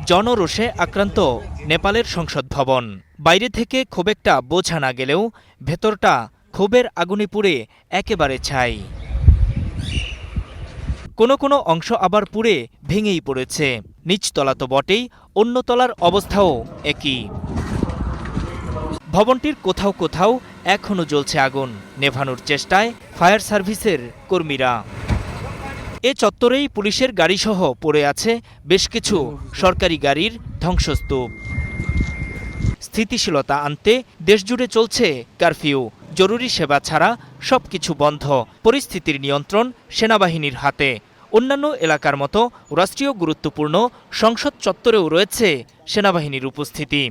জনরোষে আক্রান্ত নেপালের সংসদ ভবন। বাইরে থেকে খুব একটা বোঝা না গেলেও ভেতরটা ক্ষোভের আগুনে পুড়ে একেবারে ছাই। কোনো কোনো অংশ আবার পুড়ে ভেঙেই পড়েছে। নিচতলা তো বটেই, অন্য তলার অবস্থাও একই। ভবনটির কোথাও কোথাও এখনও জ্বলছে আগুন, নেভানোর চেষ্টায় ফায়ার সার্ভিসের কর্মীরা। এ চত্বরেই পুলিশের গাড়িসহ পড়ে আছে বেশ কিছু সরকারি গাড়ির ধ্বংসস্তূপ। স্থিতিশীলতা আনতে দেশজুড়ে চলছে কারফিউ। জরুরি সেবা ছাড়া সবকিছু বন্ধ। পরিস্থিতির নিয়ন্ত্রণ সেনাবাহিনীর হাতে। অন্যান্য এলাকার মতো রাষ্ট্রীয় গুরুত্বপূর্ণ সংসদ চত্বরেও রয়েছে সেনাবাহিনীর উপস্থিতি।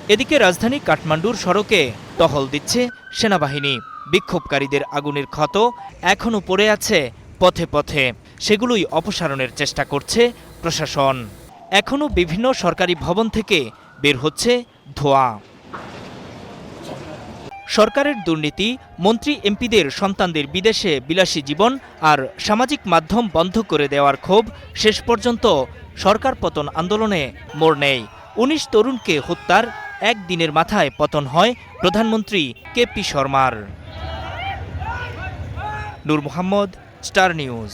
এদিকে রাজধানী কাঠমান্ডুর সড়কে টহল দিচ্ছে সেনাবাহিনী। বিক্ষোভকারীদের আগুনের ক্ষত এখনও পড়ে আছে পথে পথে, সেগুলোই অপসারণের চেষ্টা করছে প্রশাসন। এখনও বিভিন্ন সরকারি ভবন থেকে বের হচ্ছে ধোঁয়া। সরকারের দুর্নীতি, মন্ত্রী এমপিদের সন্তানদের বিদেশে বিলাসী জীবন আর সামাজিক মাধ্যম বন্ধ করে দেওয়ার ক্ষোভ শেষ পর্যন্ত সরকার পতন আন্দোলনে মোড় নেয়। ১৯ তরুণকে হত্যার একদিনের মাথায় পতন হয় প্রধানমন্ত্রী কেপি শর্মার। নূর মোহাম্মদ, স্টার নিউজ।